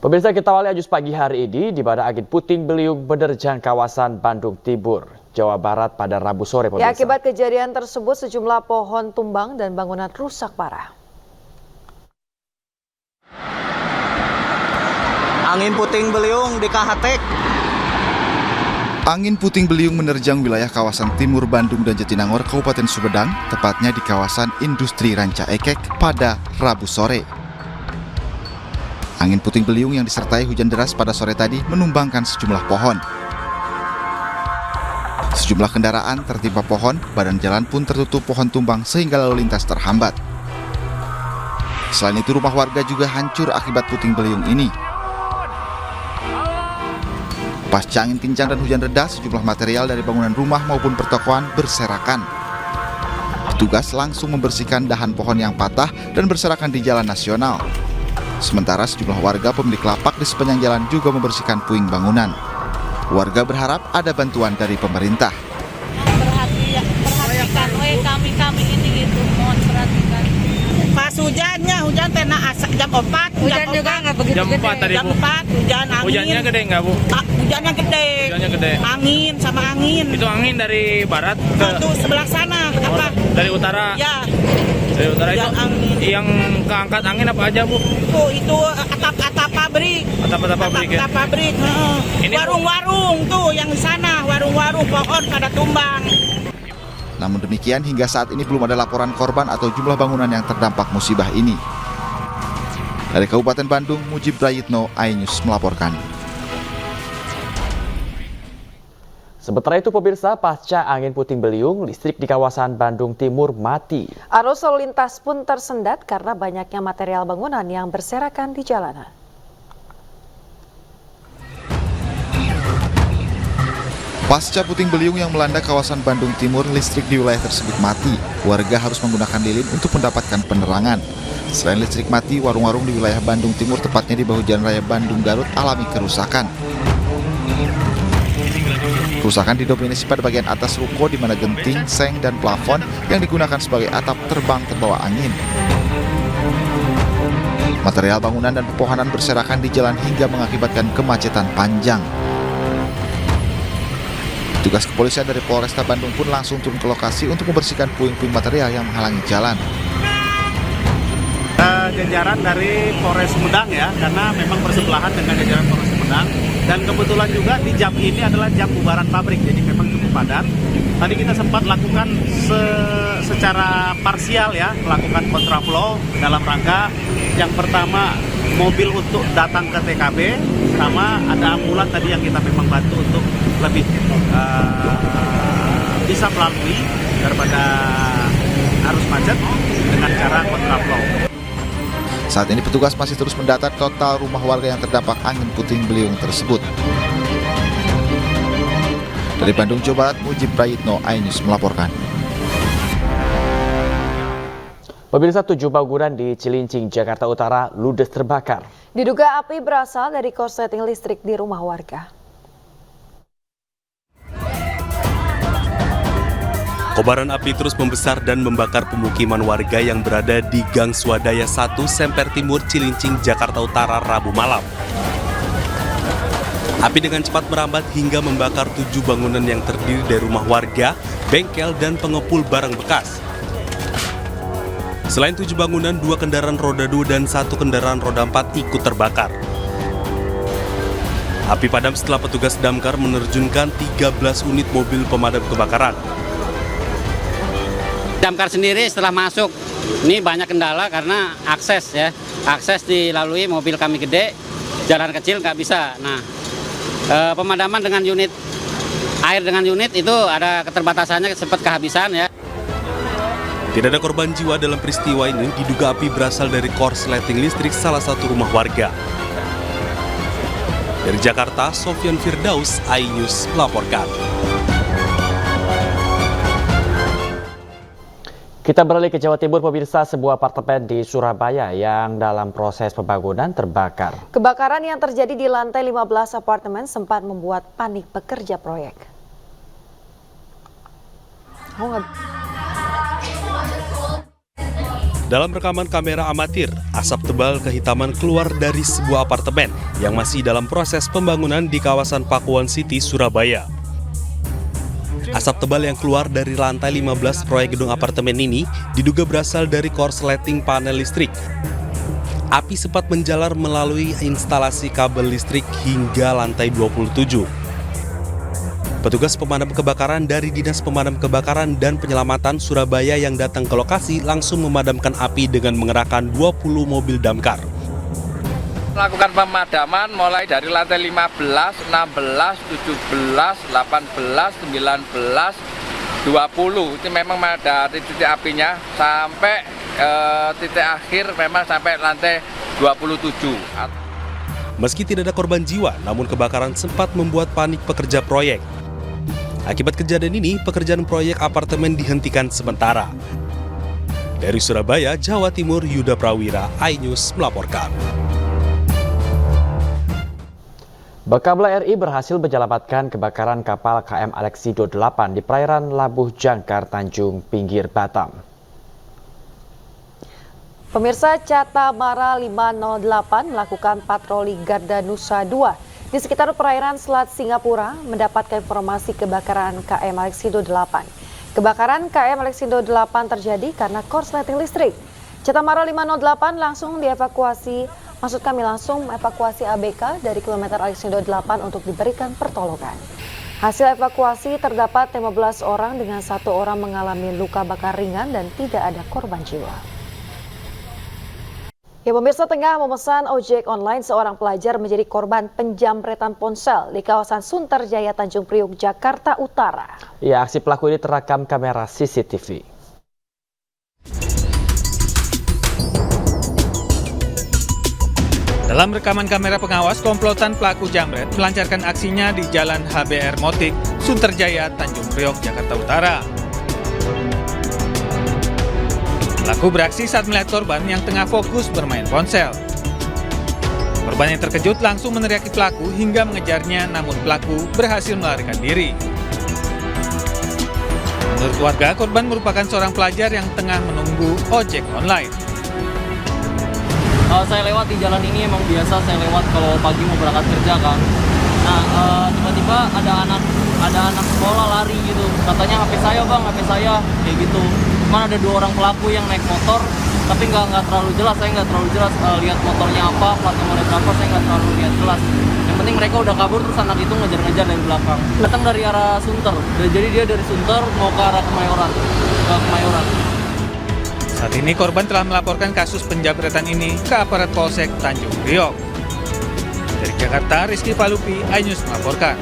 Pemirsa, kita awali Ajus pagi hari ini di mana angin puting beliung menerjang kawasan Bandung Timur, Jawa Barat pada Rabu sore. Ya, akibat kejadian tersebut sejumlah pohon tumbang dan bangunan rusak parah. Angin puting beliung di Kahatek. Angin puting beliung menerjang wilayah kawasan timur Bandung dan Jatinangor, Kabupaten Sumedang, tepatnya di kawasan industri Ranca Ekek pada Rabu sore. Angin puting beliung yang disertai hujan deras pada sore tadi menumbangkan sejumlah pohon. Sejumlah kendaraan tertimpa pohon, badan jalan pun tertutup pohon tumbang sehingga lalu lintas terhambat. Selain itu, rumah warga juga hancur akibat puting beliung ini. Pasca angin kencang dan hujan reda, sejumlah material dari bangunan rumah maupun pertokoan berserakan. Petugas langsung membersihkan dahan pohon yang patah dan berserakan di jalan nasional. Sementara sejumlah warga pemilik lapak di sepanjang jalan juga membersihkan puing bangunan. Warga berharap ada bantuan dari pemerintah. Perhatikan, kami ini gitu, mohon perhatikan. Pas hujan tena asak jam 4. Hujan juga nggak begitu jam 4 tadi, jam 4, hujan angin. Hujannya gede nggak, Bu? Hujannya gede. Angin sama angin. Itu angin dari barat ke sebelah sana. Apa? Dari utara. Ya. Dari utara itu angin. Yang keangkat angin apa aja, Bu? Itu atap pabrik. Atap pabrik ya? Atap pabrik. Warung-warung tuh yang di sana, warung-warung pohon pada tumbang. Namun demikian, hingga saat ini belum ada laporan korban atau jumlah bangunan yang terdampak musibah ini. Dari Kabupaten Bandung, Mujib Prayitno, iNews melaporkan. Sementara itu pemirsa, pasca angin puting beliung, listrik di kawasan Bandung Timur mati. Arus lalu lintas pun tersendat karena banyaknya material bangunan yang berserakan di jalanan. Pasca puting beliung yang melanda kawasan Bandung Timur, listrik di wilayah tersebut mati. Warga harus menggunakan lilin untuk mendapatkan penerangan. Selain listrik mati, warung-warung di wilayah Bandung Timur, tepatnya di bahu Jalan Raya Bandung Garut, alami kerusakan. Kerusakan didominasi pada bagian atas ruko di mana genting, seng, dan plafon yang digunakan sebagai atap terbang terbawa angin. Material bangunan dan pepohonan berserakan di jalan hingga mengakibatkan kemacetan panjang. Petugas kepolisian dari Polresta Bandung pun langsung turun ke lokasi untuk membersihkan puing-puing material yang menghalangi jalan. Jajaran dari Polres Sumedang ya, karena memang bersebelahan dengan jajaran Polres Sumedang. Dan kebetulan juga di jam ini adalah jam bubaran pabrik, jadi memang cukup padat. Tadi kita sempat lakukan secara parsial ya, melakukan kontraflow dalam rangka yang pertama mobil untuk datang ke TKP, sama ada ambulan tadi yang kita memang bantu untuk lebih bisa melalui daripada arus macet dengan cara kontraflow. Saat ini petugas masih terus mendata total rumah warga yang terdampak angin puting beliung tersebut. Dari Bandung, Jawa Barat, Mujib Prayitno, iNews melaporkan. Pemirsa, 7 bangunan di Cilincing, Jakarta Utara ludes terbakar. Diduga api berasal dari korsleting listrik di rumah warga. Kobaran api terus membesar dan membakar pemukiman warga yang berada di Gang Swadaya 1, Semper Timur, Cilincing, Jakarta Utara, Rabu malam. Api dengan cepat merambat hingga membakar 7 bangunan yang terdiri dari rumah warga, bengkel, dan pengepul barang bekas. Selain 7 bangunan, 2 kendaraan roda 2 dan 1 kendaraan roda 4 ikut terbakar. Api padam setelah petugas damkar menerjunkan 13 unit mobil pemadam kebakaran. Damkar sendiri setelah masuk, ini banyak kendala karena akses dilalui mobil kami gede, jalan kecil nggak bisa. Nah, pemadaman dengan unit air dengan unit itu ada keterbatasannya, sempat kehabisan ya. Tidak ada korban jiwa dalam peristiwa ini, diduga api berasal dari korsleting listrik salah satu rumah warga. Dari Jakarta, Sofyan Firdaus, iNews melaporkan. Kita beralih ke Jawa Timur, pemirsa, sebuah apartemen di Surabaya yang dalam proses pembangunan terbakar. Kebakaran yang terjadi di lantai 15 apartemen sempat membuat panik pekerja proyek. Dalam rekaman kamera amatir, asap tebal kehitaman keluar dari sebuah apartemen yang masih dalam proses pembangunan di kawasan Pakuwon City, Surabaya. Asap tebal yang keluar dari lantai 15 proyek gedung apartemen ini diduga berasal dari korsleting panel listrik. Api sempat menjalar melalui instalasi kabel listrik hingga lantai 27. Petugas pemadam kebakaran dari Dinas Pemadam Kebakaran dan Penyelamatan Surabaya yang datang ke lokasi langsung memadamkan api dengan mengerahkan 20 mobil damkar. Melakukan pemadaman mulai dari lantai 15, 16, 17, 18, 19, 20. Itu memang dari titik apinya sampai titik akhir memang sampai lantai 27. Meski tidak ada korban jiwa, namun kebakaran sempat membuat panik pekerja proyek. Akibat kejadian ini, pekerjaan proyek apartemen dihentikan sementara. Dari Surabaya, Jawa Timur, Yuda Prawira, iNews melaporkan. Bakamla RI berhasil menyelamatkan kebakaran kapal KM Alexindo 8 di perairan Labuh Jangkar, Tanjung Pinggir, Batam. Pemirsa, Catabara 508 melakukan patroli Garda Nusa 2 di sekitar perairan Selat Singapura mendapatkan informasi kebakaran KM Alexindo 8. Kebakaran KM Alexindo 8 terjadi karena korsleting listrik. Catabara 508 langsung evakuasi ABK dari kilometer Alexindo 8 untuk diberikan pertolongan. Hasil evakuasi terdapat 15 orang dengan 1 orang mengalami luka bakar ringan dan tidak ada korban jiwa. Ya, pemirsa, tengah memesan ojek online, seorang pelajar menjadi korban penjamretan ponsel di kawasan Sunterjaya, Tanjung Priok, Jakarta Utara. Ya, aksi pelaku ini terekam kamera CCTV. Dalam rekaman kamera pengawas, komplotan pelaku jamret melancarkan aksinya di Jalan HBR Motik, Sunterjaya, Tanjung Priok, Jakarta Utara. Pelaku beraksi saat melihat korban yang tengah fokus bermain ponsel. Korban yang terkejut langsung meneriaki pelaku hingga mengejarnya, namun pelaku berhasil melarikan diri. Menurut warga, korban merupakan seorang pelajar yang tengah menunggu ojek online. Saya lewat di jalan ini, emang biasa saya lewat kalau pagi mau berangkat kerja kan. Nah, tiba-tiba ada anak sekolah lari gitu. Katanya HP saya bang, HP saya, kayak gitu. Cuman ada 2 orang pelaku yang naik motor, tapi nggak terlalu jelas. Saya nggak terlalu jelas lihat motornya apa, plat nomornya berapa, saya nggak terlalu lihat jelas. Yang penting mereka udah kabur, terus anak itu ngejar-ngejar dari belakang. Datang dari arah Sunter, jadi dia dari Sunter mau ke arah Kemayoran. Saat ini korban telah melaporkan kasus penjamretan ini ke aparat Polsek Tanjung Priok. Dari Jakarta, Rizky Falupi, iNews melaporkan.